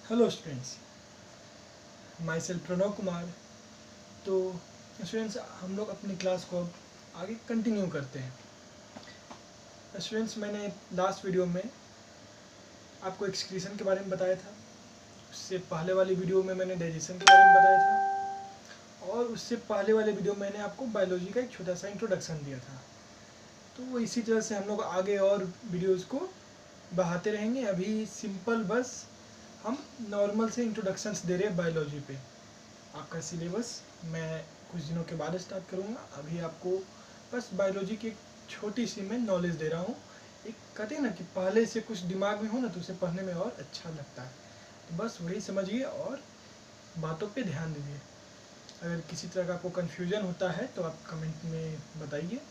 Hello students, myself Pranav Kumar. तो students, हम लोग अपनी क्लास को आगे कंटिन्यू करते हैं। स्टूडेंट्स, मैंने लास्ट वीडियो में आपको एक्सक्रीशन के बारे में बताया था। उससे पहले वाली वीडियो में मैंने डाइजेशन के बारे में बताया था, और उससे पहले वाले वीडियो में मैंने आपको बायोलॉजी का एक छोटा सा इंट्रोडक्शन दिया था। तो इसी तरह से हम लोग आगे और वीडियोज़ को बढ़ाते रहेंगे। अभी सिंपल बस हम नॉर्मल से इंट्रोडक्शंस दे रहे हैं बायोलॉजी पे। आपका सिलेबस मैं कुछ दिनों के बाद स्टार्ट करूँगा। अभी आपको बस बायोलॉजी की एक छोटी सी मैं नॉलेज दे रहा हूँ। एक कहते हैं ना कि पहले से कुछ दिमाग में हो ना तो उसे पढ़ने में और अच्छा लगता है। तो बस वही समझिए और बातों पे ध्यान दीजिए। अगर किसी तरह का आपको कन्फ्यूजन होता है तो आप कमेंट में बताइए,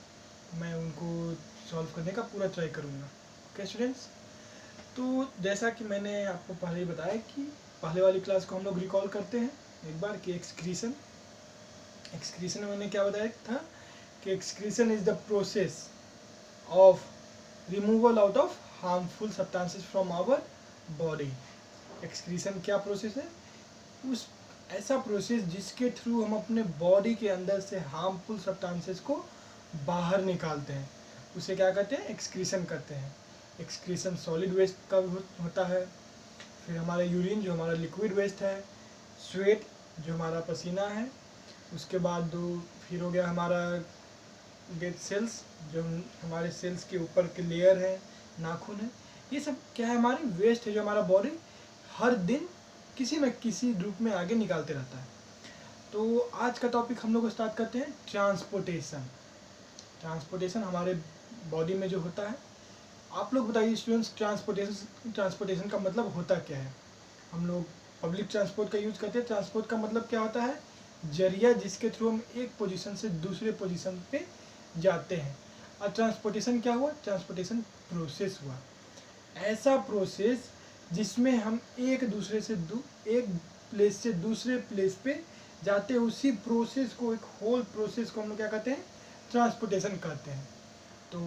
मैं उनको सॉल्व करने का पूरा ट्राई करूँगा। ओके स्टूडेंट्स, तो जैसा कि मैंने आपको पहले ही बताया कि पहले वाली क्लास को हम लोग रिकॉल करते हैं एक बार कि एक्सक्रीशन में मैंने क्या बताया था कि excretion is the process of removal out of harmful substances from our body. Excretion क्या प्रोसेस है? उस ऐसा प्रोसेस जिसके थ्रू हम अपने बॉडी के अंदर से हार्मफुल सब्सटेंसेस को बाहर निकालते हैं, उसे क्या कहते हैं? एक्सक्रीशन करते हैं। एक्सक्रीशन सॉलिड वेस्ट का होता है, फिर हमारा यूरिन जो हमारा लिक्विड वेस्ट है, स्वेट जो हमारा पसीना है, उसके बाद फिर हो गया हमारा डेड सेल्स जो हमारे सेल्स के ऊपर के लेयर है, नाखून है। ये सब क्या है? हमारी वेस्ट है जो हमारा बॉडी हर दिन किसी न किसी रूप में आगे निकालते रहता है। तो आज का टॉपिक हम लोग स्टार्ट करते हैं ट्रांसपोर्टेशन हमारे बॉडी में जो होता है। आप लोग बताइए स्टूडेंट्स, ट्रांसपोर्टेशन का मतलब होता क्या है? हम लोग पब्लिक ट्रांसपोर्ट का यूज़ करते हैं। ट्रांसपोर्ट का मतलब क्या होता है? जरिया जिसके थ्रू हम एक पोजीशन से दूसरे पोजीशन पे जाते हैं। और ट्रांसपोर्टेशन क्या हुआ? ट्रांसपोर्टेशन प्रोसेस हुआ, ऐसा प्रोसेस जिसमें हम एक प्लेस से दूसरे प्लेस पे जाते हैं। उसी प्रोसेस को, एक होल प्रोसेस को हम लोग क्या कहते हैं? ट्रांसपोर्टेशन कहते हैं। तो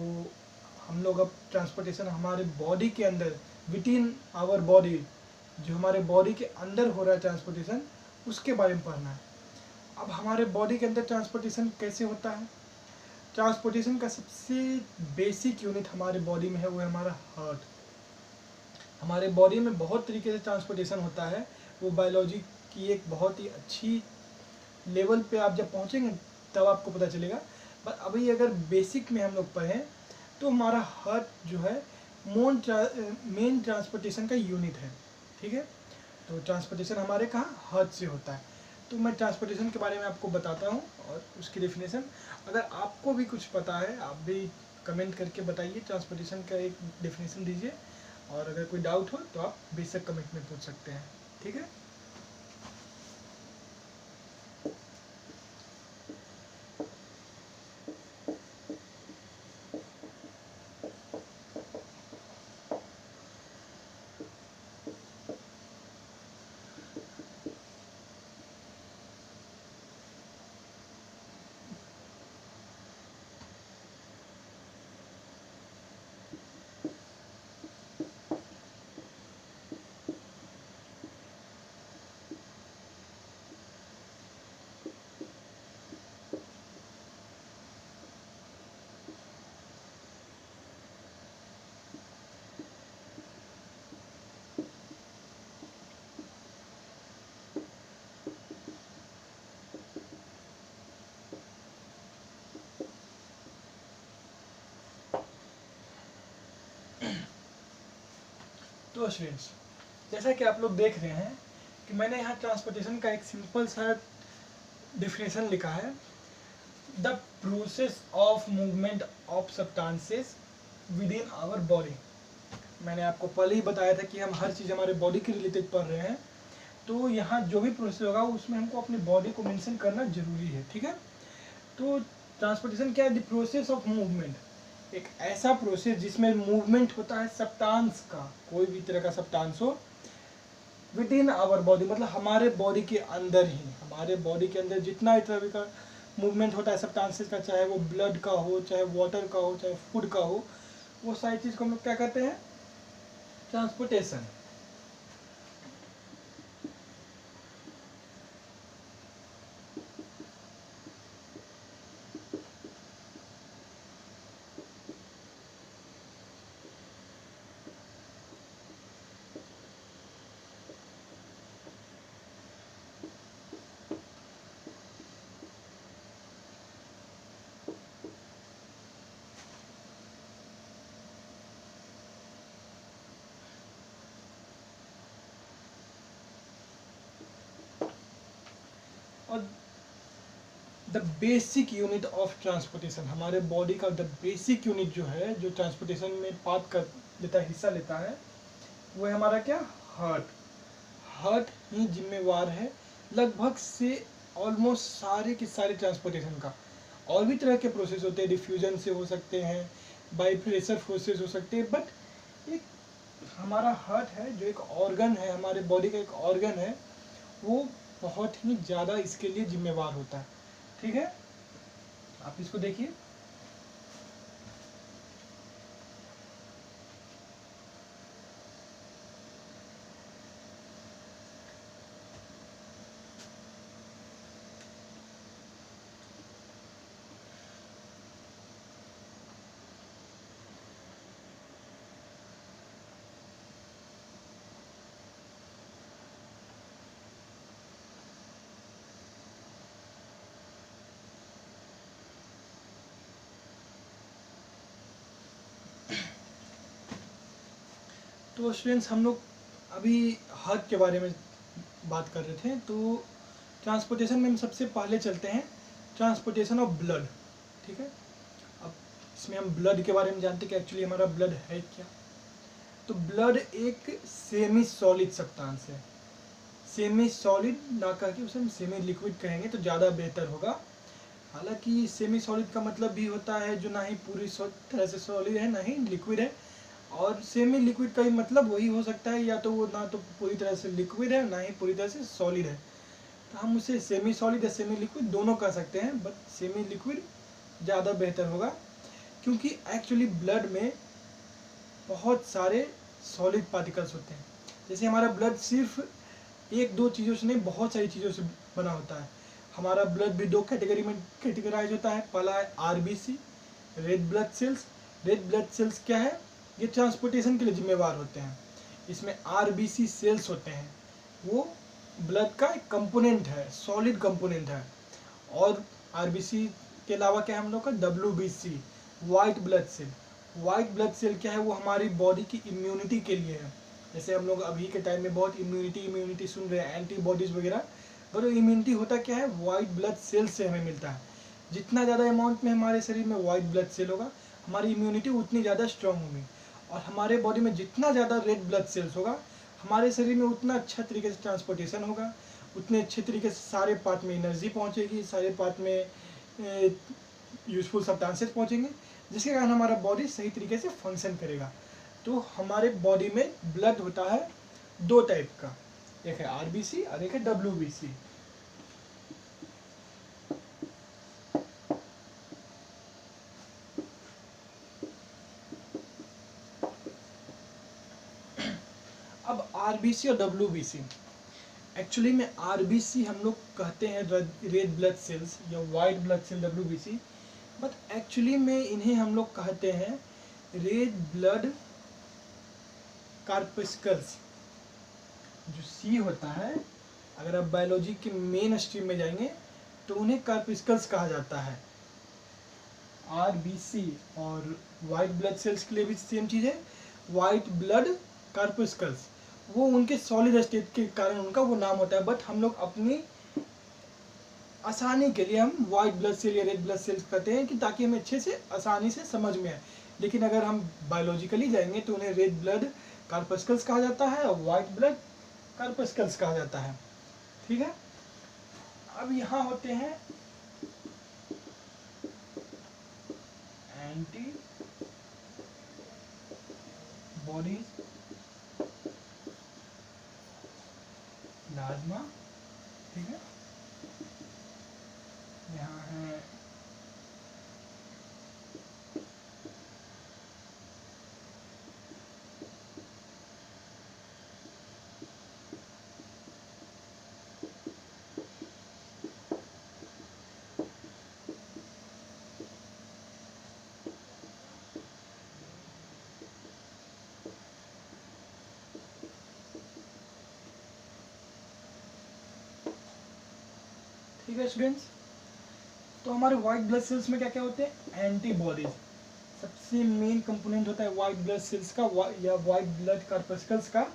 हम लोग अब ट्रांसपोर्टेशन हमारे बॉडी के अंदर, विद इन आवर बॉडी, जो हमारे बॉडी के अंदर हो रहा है ट्रांसपोर्टेशन, उसके बारे में पढ़ना है। अब हमारे बॉडी के अंदर ट्रांसपोर्टेशन कैसे होता है? ट्रांसपोर्टेशन का सबसे बेसिक यूनिट हमारे बॉडी में है, वो है हमारा हार्ट। हमारे बॉडी में बहुत तरीके से ट्रांसपोर्टेशन होता है। वो बायोलॉजी की एक बहुत ही अच्छी लेवल पे आप जब पहुंचेंगे तब आपको पता चलेगा। बट अभी अगर बेसिक में हम लोग पढ़ें तो हमारा हार्ट जो है मेन ट्रांसपोर्टेशन का यूनिट है। ठीक है, तो ट्रांसपोर्टेशन हमारे कहाँ? हार्ट से होता है। तो मैं ट्रांसपोर्टेशन के बारे में आपको बताता हूँ और उसकी डेफिनेशन। अगर आपको भी कुछ पता है आप भी कमेंट करके बताइए, ट्रांसपोर्टेशन का एक डेफिनेशन दीजिए। और अगर कोई डाउट हो तो आप बेशक कमेंट में पूछ सकते हैं। ठीक है, तो स्टूडेंट्स, जैसा कि आप लोग देख रहे हैं कि मैंने यहाँ ट्रांसपोर्टेशन का एक सिंपल सा डेफिनेशन लिखा है। The process of movement of substances with in our body. मैंने आपको पहले ही बताया था कि हम हर चीज़ हमारे बॉडी के रिलेटेड पढ़ रहे हैं, तो यहाँ जो भी प्रोसेस होगा उसमें हमको अपनी बॉडी को मेंशन करना जरूरी है। ठीक है, तो ट्रांसपोर्टेशन क्या है? द प्रोसेस ऑफ मूवमेंट, एक ऐसा प्रोसेस जिसमें मूवमेंट होता है सब्सटेंस का, कोई भी तरह का सब्सटेंस हो, विद इन आवर बॉडी, मतलब हमारे बॉडी के अंदर ही, हमारे बॉडी के अंदर जितना भी तरह का मूवमेंट होता है सब्सटेंसेस का, चाहे वो ब्लड का हो, चाहे वाटर का हो, चाहे फूड का हो, वो सारी चीज़ को हम लोग क्या कहते हैं, ट्रांसपोर्टेशन। और the basic unit of transportation, हमारे बॉडी का द बेसिक यूनिट जो है, जो ट्रांसपोर्टेशन में पार्ट कर लेता है, हिस्सा लेता है, वो है हमारा क्या, हार्ट। हार्ट ही जिम्मेवार है लगभग से ऑलमोस्ट सारे के सारे ट्रांसपोर्टेशन का। और भी तरह के प्रोसेस होते हैं, डिफ्यूजन से हो सकते हैं, बाई प्रेशर प्रोसेस हो सकते हैं, बट एक हमारा हार्ट है जो एक ऑर्गन है, हमारे बॉडी का एक ऑर्गन है, वो बहुत ही ज़्यादा इसके लिए जिम्मेवार होता है। ठीक है, आप इसको देखिए। तो स्टूडेंट्स, हम लोग अभी हार्ट के बारे में बात कर रहे थे। तो ट्रांसपोर्टेशन में हम सबसे पहले चलते हैं ट्रांसपोर्टेशन ऑफ ब्लड। ठीक है, अब इसमें हम ब्लड के बारे में जानते हैं कि एक्चुअली हमारा ब्लड है क्या। तो ब्लड एक सेमी सॉलिड सब्सटेंस है। सेमी सॉलिड ना कह के उसे हम सेमी लिक्विड कहेंगे तो ज़्यादा बेहतर होगा। हालांकि सेमी सॉलिड का मतलब भी होता है जो ना ही पूरी तरह से सॉलिड है, ना ही लिक्विड है। और सेमी लिक्विड का ही मतलब वही हो सकता है, या तो वो ना तो पूरी तरह से लिक्विड है, ना ही पूरी तरह से सॉलिड है। तो हम उसे सेमी सॉलिड या सेमी लिक्विड दोनों कह सकते हैं, बट सेमी लिक्विड ज़्यादा बेहतर होगा, क्योंकि एक्चुअली ब्लड में बहुत सारे सॉलिड पार्टिकल्स होते हैं। जैसे हमारा ब्लड सिर्फ एक दो चीज़ों से नहीं, बहुत सारी चीज़ों से बना होता है। हमारा ब्लड भी दो कैटेगरी में कैटेगराइज होता है। पहला है RBC, red blood sales. Red blood sales क्या है, ये ट्रांसपोर्टेशन के लिए जिम्मेवार होते हैं। इसमें आरबीसी सेल्स होते हैं, वो ब्लड का एक कंपोनेंट है, सॉलिड कंपोनेंट है। और आरबीसी के अलावा क्या है हम लोग का, WBC, white blood cell. White blood cell क्या है, वो हमारी बॉडी की इम्यूनिटी के लिए है। जैसे हम लोग अभी के टाइम में बहुत इम्यूनिटी सुन रहे हैं, एंटीबॉडीज़ वगैरह, पर इम्यूनिटी होता क्या है, वाइट ब्लड सेल से हमें मिलता है। जितना ज़्यादा अमाउंट में हमारे शरीर में वाइट ब्लड सेल होगा, हमारी इम्यूनिटी उतनी ज़्यादा स्ट्रॉन्ग होगी। और हमारे बॉडी में जितना ज़्यादा रेड ब्लड सेल्स होगा, हमारे शरीर में उतना अच्छा तरीके से ट्रांसपोर्टेशन होगा, उतने अच्छे तरीके से सारे पार्ट में एनर्जी पहुँचेगी, सारे पार्ट में यूजफुल सब्सटेंसेस पहुँचेंगे, जिसके कारण हमारा बॉडी सही तरीके से फंक्शन करेगा। तो हमारे बॉडी में ब्लड होता है दो टाइप का, एक है आरबीसी और एक है डब्ल्यूबीसी। अब आरबीसी और डब्ल्यूबीसी, एक्चुअली में आरबीसी हम लोग कहते हैं रेड ब्लड सेल्स या white blood cell, WBC, but actually में इन्हें हम लोग कहते हैं रेड ब्लड कार्पस्कल्स। जो सी होता है, अगर आप बायोलॉजी के मेन स्ट्रीम में जाएंगे तो उन्हें कार्पस्कल्स कहा जाता है। आरबीसी और वाइट ब्लड सेल्स के लिए भी सेम चीज़ है, वाइट ब्लड कार्पस्कल्स। वो उनके सॉलिड स्टेट के कारण उनका वो नाम होता है, बट हम लोग अपनी आसानी के लिए हम वाइट ब्लड सेल या रेड ब्लड सेल्स कहते हैं, कि ताकि हमें अच्छे से आसानी से समझ में आए। लेकिन अगर हम बायोलॉजिकली जाएंगे तो उन्हें रेड ब्लड कार्पस्कल्स कहा जाता है और वाइट ब्लड कार्पस्कल्स कहा जाता है। ठीक है, अब यहाँ होते हैं एंटी बॉडीज, प्लाज्मा। ठीक है, यहाँ है ठीक है स्टूडेंट्स। तो हमारे वाइट ब्लड सेल्स में क्या क्या होते हैं, एंटीबॉडीज। सबसे मेन कंपोनेंट होता है वाइट ब्लड सेल्स का या वाइट ब्लड कॉर्पस्कल्स का,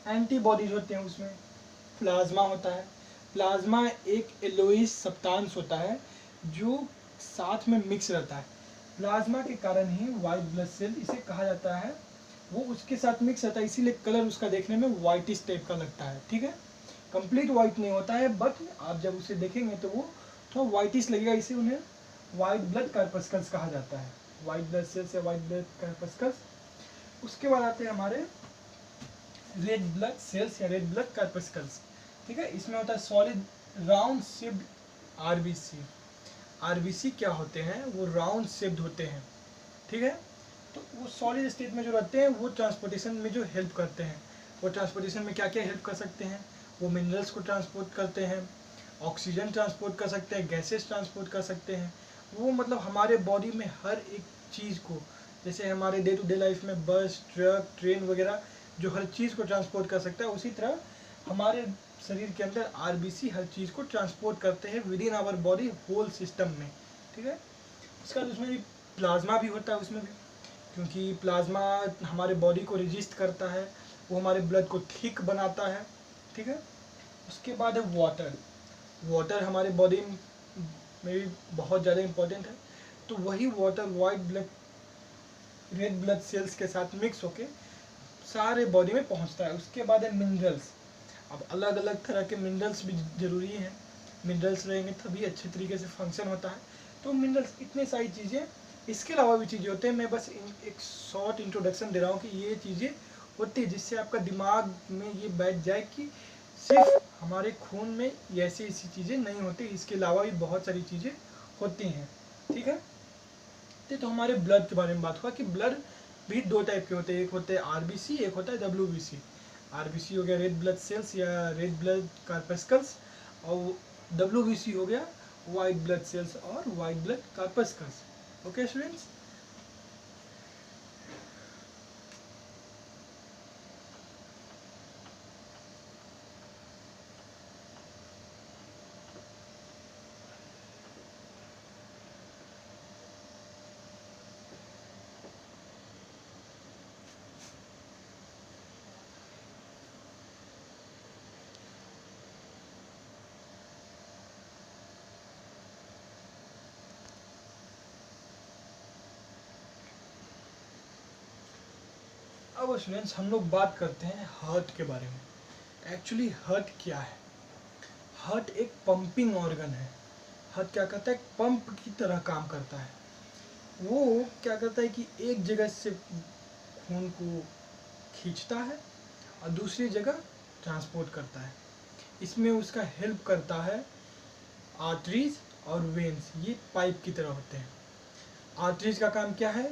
एंटीबॉडीज होते हैं उसमें। प्लाज्मा होता है, प्लाज्मा एक एलोइस सब्सटेंस होता है जो साथ में मिक्स रहता है। प्लाज्मा के कारण ही वाइट ब्लड सेल इसे कहा जाता है, वो उसके साथ मिक्स रहता है, इसीलिए कलर उसका देखने में वाइटिश टाइप का लगता है। ठीक है, कंप्लीट वाइट नहीं होता है, बट आप जब उसे देखेंगे तो वो थोड़ा वाइटिश लगेगा, इसे उन्हें वाइट ब्लड कॉर्पस्कल्स कहा जाता है, वाइट ब्लड सेल्स या वाइट ब्लड कॉर्पस्कल्स। उसके बाद आते हैं हमारे रेड ब्लड सेल्स या रेड ब्लड कॉर्पस्कल्स। ठीक है, इसमें होता है solid round shaped RBC. RBC क्या होते हैं, वो राउंड शेप्ड होते हैं। ठीक है, तो वो सॉलिड स्टेट में जो रहते हैं वो ट्रांसपोर्टेशन में जो हेल्प करते हैं। वो ट्रांसपोर्टेशन में क्या क्या हेल्प कर सकते हैं, वो मिनरल्स को ट्रांसपोर्ट करते हैं, ऑक्सीजन ट्रांसपोर्ट कर सकते हैं, गैसेस ट्रांसपोर्ट कर सकते हैं। वो मतलब हमारे बॉडी में हर एक चीज़ को, जैसे हमारे डे टू डे लाइफ में बस, ट्रक, ट्रेन वगैरह जो हर चीज़ को ट्रांसपोर्ट कर सकता है, उसी तरह हमारे शरीर के अंदर आरबीसी हर चीज़ को ट्रांसपोर्ट करते हैं with in our body whole system में। ठीक है, उसका उसमें भी प्लाज्मा भी होता है उसमें भी, क्योंकि प्लाज्मा हमारे बॉडी को रजिस्ट करता है, वो हमारे ब्लड को थिक बनाता है। ठीक है, उसके बाद है वाटर। वाटर हमारे बॉडी में भी बहुत ज़्यादा इम्पोर्टेंट है, तो वही water white blood red blood sales के साथ मिक्स होके सारे बॉडी में पहुंचता है। उसके बाद है मिनरल्स। अब अलग अलग तरह के मिनरल्स भी ज़रूरी हैं, मिनरल्स रहेंगे तभी अच्छे तरीके से फंक्शन होता है। तो मिनरल्स इतनी सारी चीज़ें, इसके अलावा भी चीज़ें होते हैं। मैं बस एक शॉर्ट इंट्रोडक्शन दे रहा हूँ कि ये चीज़ें होती है, जिससे आपका दिमाग में ये बैठ जाए कि सिर्फ हमारे खून में ऐसी ऐसी चीज़ें नहीं होती, इसके अलावा भी बहुत सारी चीज़ें होती हैं। ठीक है, तो हमारे ब्लड के बारे में बात हुआ कि ब्लड भी दो टाइप के होते हैं, एक होते हैं आरबीसी, एक होता है डब्ल्यूबीसी। आरबीसी हो गया रेड ब्लड सेल्स या रेड ब्लड कॉर्पस्कल्स, और डब्ल्यूबीसी हो गया वाइट ब्लड सेल्स और वाइट ब्लड कॉर्पस्कल्स। ओके स्टूडेंट्स, अब स्टूडेंट्स हम लोग बात करते हैं हार्ट के बारे में। एक्चुअली हार्ट क्या है, हार्ट एक पंपिंग ऑर्गन है। हार्ट क्या करता है, पंप की तरह काम करता है। वो क्या करता है कि एक जगह से खून को खींचता है और दूसरी जगह ट्रांसपोर्ट करता है। इसमें उसका हेल्प करता है आर्टरीज और वेन्स, ये पाइप की तरह होते हैं। आर्टरीज का काम क्या है,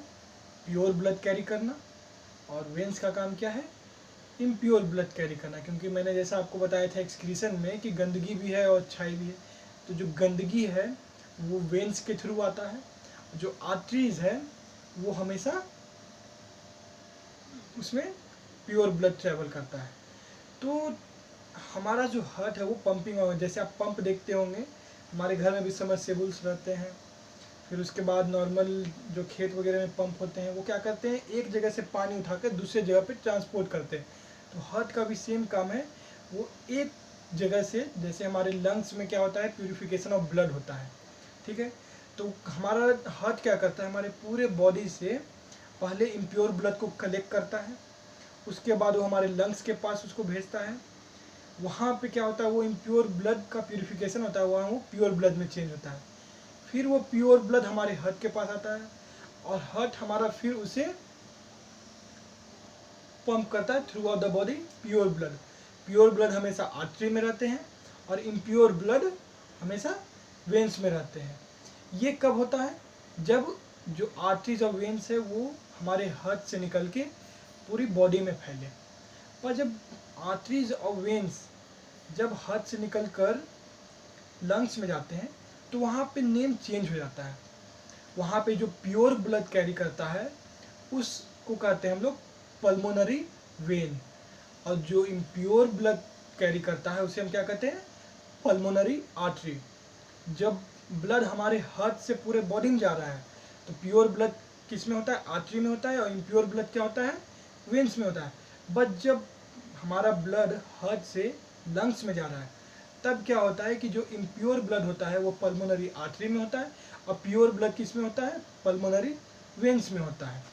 प्योर ब्लड कैरी करना, और वेन्स का काम क्या है, इम्प्योर ब्लड कैरी करना। क्योंकि मैंने जैसा आपको बताया था एक्सक्रीशन में कि गंदगी भी है और अच्छाई भी है, तो जो गंदगी है वो वेन्स के थ्रू आता है, जो आर्टरीज है वो हमेशा उसमें प्योर ब्लड ट्रेवल करता है। तो हमारा जो हार्ट है वो पंपिंग ऑर्गन, जैसे आप पंप देखते होंगे, हमारे घर में भी सबमर्सिबल्स रहते हैं, फिर उसके बाद नॉर्मल जो खेत वगैरह में पंप होते हैं, वो क्या करते हैं, एक जगह से पानी उठाकर दूसरे जगह पे ट्रांसपोर्ट करते हैं। तो हार्ट का भी सेम काम है, वो एक जगह से, जैसे हमारे लंग्स में क्या होता है, प्यूरिफिकेशन ऑफ ब्लड होता है। ठीक है, तो हमारा हार्ट क्या करता है, हमारे पूरे बॉडी से पहले इम्प्योर ब्लड को कलेक्ट करता है, उसके बाद वो हमारे लंग्स के पास उसको भेजता है। वहाँ पे क्या होता है, वो इम्प्योर ब्लड का प्यूरिफिकेशन होता है, वहाँ वो प्योर ब्लड में चेंज होता है। फिर वो प्योर ब्लड हमारे हार्ट के पास आता है, और हार्ट हमारा फिर उसे पंप करता है through out the body pure blood. Pure blood हमेशा आर्टरी में रहते हैं और इम्प्योर ब्लड हमेशा वेन्स में रहते हैं। ये कब होता है, जब जो आर्टरीज और वेन्स है वो हमारे हार्ट से निकल के पूरी बॉडी में फैले। पर जब आर्टरीज और वेन्स जब हार्ट से निकल कर लंग्स में जाते हैं, तो वहाँ पे नेम चेंज हो जाता है। वहाँ पे जो प्योर ब्लड कैरी करता है उसको कहते हैं हम लोग पल्मोनरी वेन, और जो इम्प्योर ब्लड कैरी करता है उसे हम क्या कहते हैं, पल्मोनरी आर्टरी। जब ब्लड हमारे हार्ट से पूरे बॉडी में जा रहा है तो प्योर ब्लड किस में होता है, आर्टरी में होता है, और इम्प्योर ब्लड क्या होता है, वेन्स में होता है। बट जब हमारा ब्लड हार्ट से लंग्स में जा रहा है तब क्या होता है कि जो इम्प्योर ब्लड होता है वो पल्मोनरी आर्टरी में होता है, और प्योर ब्लड किस में होता है, पल्मोनरी वेन्स में होता है।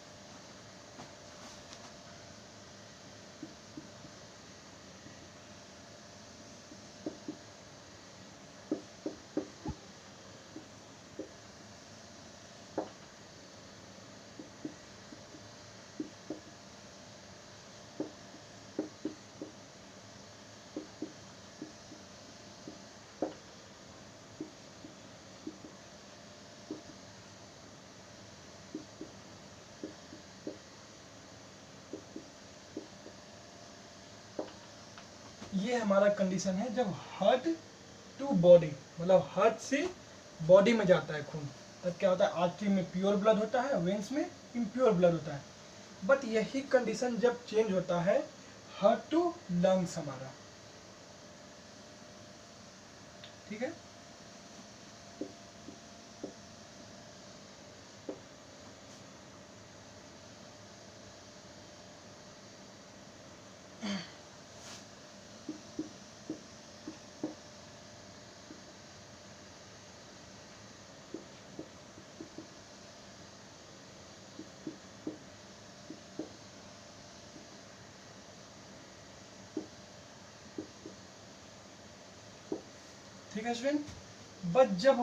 ये हमारा कंडीशन है जब हार्ट टू बॉडी, मतलब हार्ट से बॉडी में जाता है खून, तब क्या होता है, आर्टरी में प्योर ब्लड होता है, वेन्स में इम्प्योर ब्लड होता है। बट यही कंडीशन जब चेंज होता है हार्ट टू लंग्स हमारा, ठीक है। ठीक है स्टूडेंट, बट जब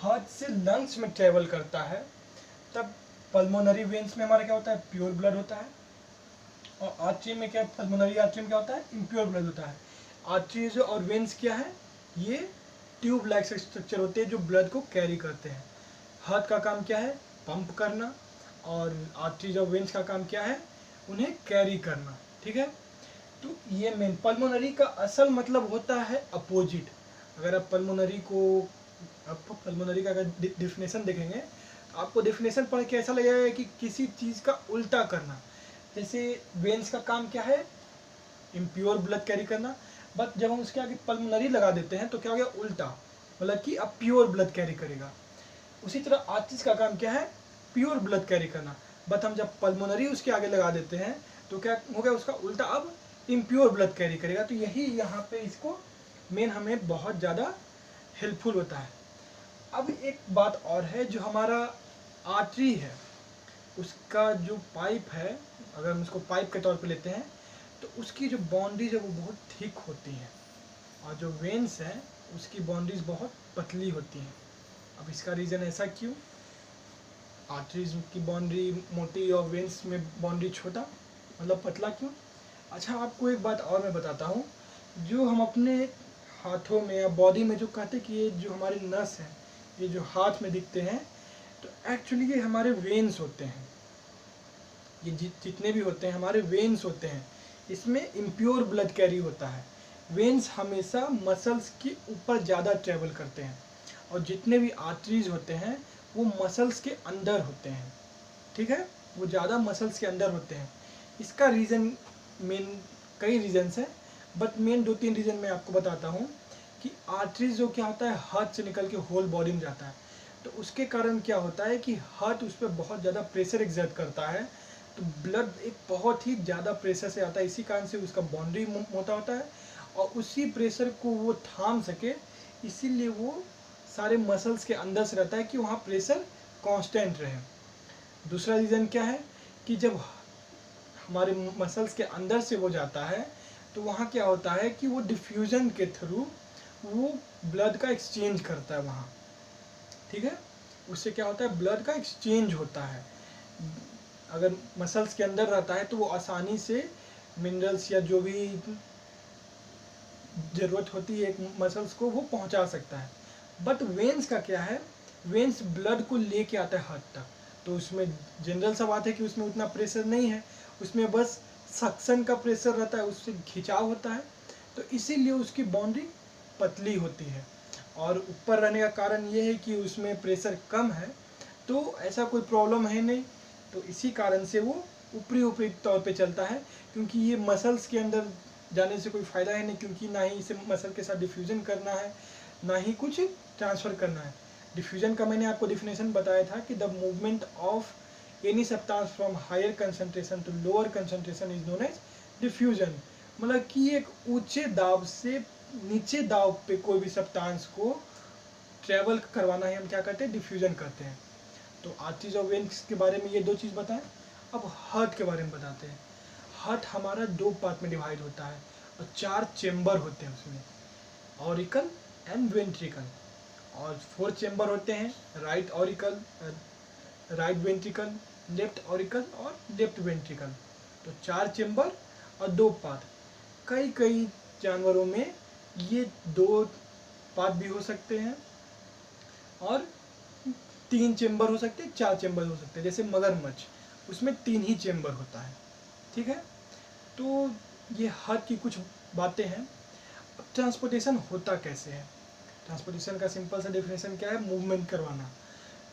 हार्ट से लंग्स में ट्रेवल करता है तब पल्मोनरी वेन्स में हमारा क्या होता है, प्योर ब्लड होता है, और आर्टरी में क्या, पल्मोनरी आर्टरी में क्या होता है, इम्प्योर ब्लड होता है। आर्टरीज और वेन्स क्या है, ये ट्यूब लाइक स्ट्रक्चर होते हैं जो ब्लड को कैरी करते हैं। हार्ट का काम क्या है, पंप करना, और आर्टरीज और वेन्स का काम क्या है, उन्हें कैरी करना, ठीक है। तो ये मेन पल्मोनरी का असल मतलब होता है अपोजिट। अगर आप पल्मोनरी का अगर डिफिनेशन देखेंगे तो आपको डिफिनेशन पढ़ के ऐसा लगेगा कि किसी चीज़ का उल्टा करना। जैसे वेन्स का काम क्या है, इम्प्योर ब्लड कैरी करना, बट जब हम उसके आगे पल्मोनरी लगा देते हैं तो क्या हो गया, उल्टा, मतलब कि अब प्योर ब्लड कैरी करेगा। उसी तरह आर्टरीज का काम क्या है, प्योर ब्लड कैरी करना, बट हम जब पल्मोनरी उसके आगे लगा देते हैं तो क्या हो गया, उसका उल्टा, अब इम्प्योर ब्लड कैरी करेगा। तो यही यहाँ पे इसको मेन हमें बहुत ज़्यादा हेल्पफुल होता है। अब एक बात और है, जो हमारा आर्टरी है उसका जो पाइप है, अगर हम उसको पाइप के तौर पे लेते हैं तो उसकी जो बाउंड्रीज है वो बहुत थिक होती हैं, और जो वेन्स हैं उसकी बाउंड्रीज बहुत पतली होती हैं। अब इसका रीज़न ऐसा क्यों, आर्टरीज की बाउंड्री मोटी और वेन्स में बाउंड्री छोटा, मतलब पतला क्यों। अच्छा, आपको एक बात और मैं बताता हूँ, जो हम अपने हाथों में या बॉडी में जो कहते हैं कि ये जो हमारे नस हैं, ये जो हाथ में दिखते हैं, तो एक्चुअली ये हमारे वेन्स होते हैं। ये जितने भी होते हैं हमारे वेन्स होते हैं। इसमें इम्प्योर ब्लड कैरी होता है। वेन्स हमेशा मसल्स के ऊपर ज़्यादा ट्रेवल करते हैं, और जितने भी आर्टरीज होते हैं वो मसल्स के अंदर होते हैं, ठीक है, वो ज़्यादा मसल्स के अंदर होते हैं। इसका रीज़न मेन कई रीजन्स हैं, बट मेन 2-3 रीज़न मैं आपको बताता हूँ। कि आर्टरीज जो क्या होता है, हार्ट से निकल के होल बॉडी में जाता है, तो उसके कारण क्या होता है कि हार्ट उस पर बहुत ज़्यादा प्रेशर एक्सर्ट करता है, तो ब्लड एक बहुत ही ज़्यादा प्रेशर से आता है, इसी कारण से उसका बाउंड्री मोटा होता है, और उसी प्रेशर को वो थाम सके इसीलिए वो सारे मसल्स के अंदर से रहता है कि वहाँ प्रेशर कांस्टेंट रहे। दूसरा रीज़न क्या है कि जब हमारे मसल्स के अंदर से वो जाता है तो वहाँ क्या होता है कि वो डिफ्यूज़न के थ्रू वो ब्लड का एक्सचेंज करता है वहाँ, ठीक है, उससे क्या होता है, ब्लड का एक्सचेंज होता है। अगर मसल्स के अंदर रहता है तो वो आसानी से मिनरल्स या जो भी ज़रूरत होती है एक मसल्स को वो पहुंचा सकता है। बट वेन्स का क्या है, वेन्स ब्लड को लेके आता है हार्ट तक, तो उसमें जनरल सा बात है कि उसमें उतना प्रेशर नहीं है, उसमें बस सक्शन का प्रेशर रहता है, उससे खिंचाव होता है, तो इसीलिए उसकी बाउंड्री पतली होती है। और ऊपर रहने का कारण ये है कि उसमें प्रेशर कम है, तो ऐसा कोई प्रॉब्लम है नहीं, तो इसी कारण से वो ऊपरी तौर पे चलता है। क्योंकि ये मसल्स के अंदर जाने से कोई फ़ायदा है नहीं, क्योंकि ना ही इसे मसल के साथ डिफ्यूज़न करना है, ना ही कुछ ट्रांसफ़र करना है। डिफ्यूजन का मैंने आपको डिफिनेशन बताया था कि the movement of any substance from higher concentration to lower concentration is known as diffusion. मतलब कि एक ऊंचे दाब से नीचे दाब पे कोई भी सब्सटेंस को ट्रेवल करवाना ही हम क्या करते हैं, डिफ्यूजन करते हैं। तो आर्टरीज और वेन्स के बारे में ये दो चीज़ बताएं। अब हार्ट के बारे में बताते हैं। हार्ट हमारा दो पार्ट में डिवाइड होता है और 4 चेम्बर होते हैं उसमें, ऑरिकल एंड वेंट्रिकल, और 4 चेम्बर होते हैं, right auricle, right ventricle, left auricle और लेफ्ट वेंट्रिकल। तो 4 चेम्बर और 2 पार्ट। कई कई जानवरों में ये 2 पार्ट भी हो सकते हैं और 3 चेम्बर हो सकते हैं, 4 चेम्बर हो सकते हैं। जैसे मगरमच्छ, उसमें 3 ही चेम्बर होता है। ठीक है, तो ये हार्ट की कुछ बातें हैं। अब ट्रांसपोर्टेशन होता कैसे है? ट्रांसपोर्टेशन का सिंपल सा डेफिनेशन क्या है, मूवमेंट करवाना।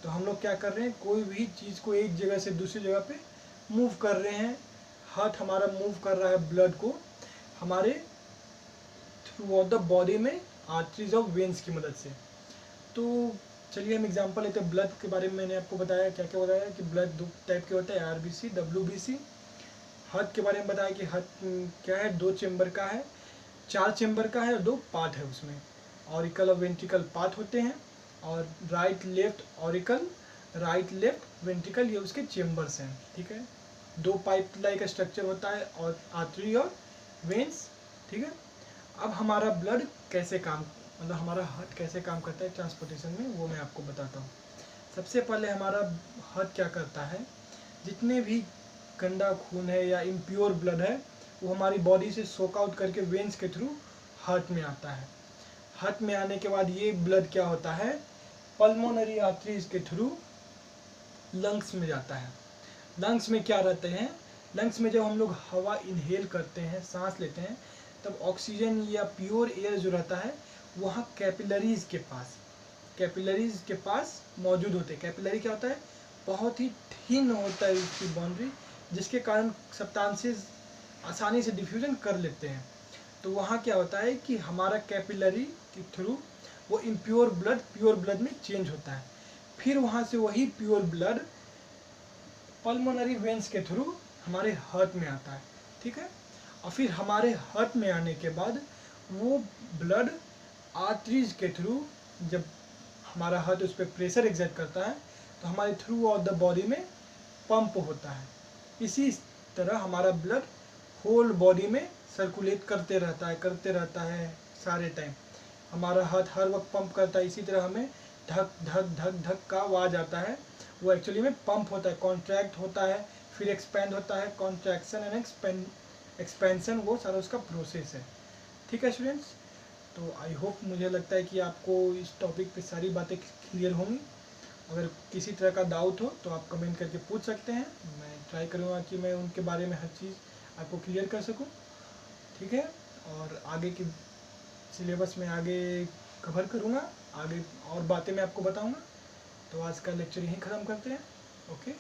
तो हम लोग क्या कर रहे हैं, कोई भी चीज़ को एक जगह से दूसरी जगह पे मूव कर रहे हैं। हार्ट हमारा मूव कर रहा है ब्लड को हमारे थ्रू आउट द बॉडी में आर्टरीज और वेन्स की मदद से। तो चलिए हम एग्जांपल लेते हैं। ब्लड के बारे में मैंने आपको बताया, क्या क्या बताया कि ब्लड 2 टाइप के होता है, आरबीसी, डब्ल्यूबीसी। हार्ट के बारे में बताया कि हार्ट क्या है, 2 चेम्बर का है, 4 चेम्बर का है और 2 पार्ट है उसमें। ऑरिकल और वेंट्रिकल पार्ट होते हैं और right left auricle, right left ventricle, ये उसके चेम्बर्स हैं। ठीक है, 2 पाइप लाइक स्ट्रक्चर होता है और आर्टरी और वेन्स। ठीक है, अब हमारा ब्लड कैसे काम, मतलब हमारा हार्ट कैसे काम करता है ट्रांसपोर्टेशन में, वो मैं आपको बताता हूँ। सबसे पहले हमारा हार्ट क्या करता है, जितने भी गंदा खून है या इम्प्योर ब्लड है वो हमारी बॉडी से सोक आउट करके वेन्स के थ्रू हार्ट में आता है। हार्ट में आने के बाद ये ब्लड क्या होता है, पल्मोनरी आर्टरीज के थ्रू लंग्स में जाता है। लंग्स में क्या रहते हैं, लंग्स में जब हम लोग हवा इनहेल करते हैं, सांस लेते हैं, तब ऑक्सीजन या प्योर एयर जो रहता है वहाँ कैपिलरीज के पास मौजूद होते हैं। कैपिलरी क्या होता है, बहुत ही थिन होता है इसकी बाउंड्री, जिसके कारण सब्सटेंसेस आसानी से डिफ्यूजन कर लेते हैं। तो वहाँ क्या होता है कि हमारा कैपिलरी के थ्रू वो इम्प्योर ब्लड प्योर ब्लड में चेंज होता है। फिर वहाँ से वही प्योर ब्लड पल्मोनरी वेन्स के थ्रू हमारे हार्ट में आता है। ठीक है, और फिर हमारे हार्ट में आने के बाद वो ब्लड आर्टरीज के थ्रू, जब हमारा हार्ट उस पर प्रेशर एग्जर्ट करता है तो हमारे थ्रू आउट द बॉडी में पंप होता है। इसी तरह हमारा ब्लड होल बॉडी में सर्कुलेट करते रहता है सारे टाइम। हमारा हार्ट हर वक्त पंप करता है। इसी तरह हमें धक धक धक धक का आवाज़ आता है, वो एक्चुअली में पंप होता है, कॉन्ट्रैक्ट होता है, फिर एक्सपेंड होता है, कॉन्ट्रैक्शन एंड एक्सपेंशन, वो सारा उसका प्रोसेस है। ठीक है स्टूडेंट्स, तो आई होप, मुझे लगता है कि आपको इस टॉपिक पे सारी बातें क्लियर होंगी। अगर किसी तरह का डाउट हो तो आप कमेंट करके पूछ सकते हैं, मैं ट्राई करूँगा कि मैं उनके बारे में हर चीज़ आपको क्लियर कर सकूँ। ठीक है, और आगे की सिलेबस में आगे कवर करूँगा, आगे और बातें मैं आपको बताऊँगा। तो आज का लेक्चर यहीं ख़त्म करते हैं। ओके।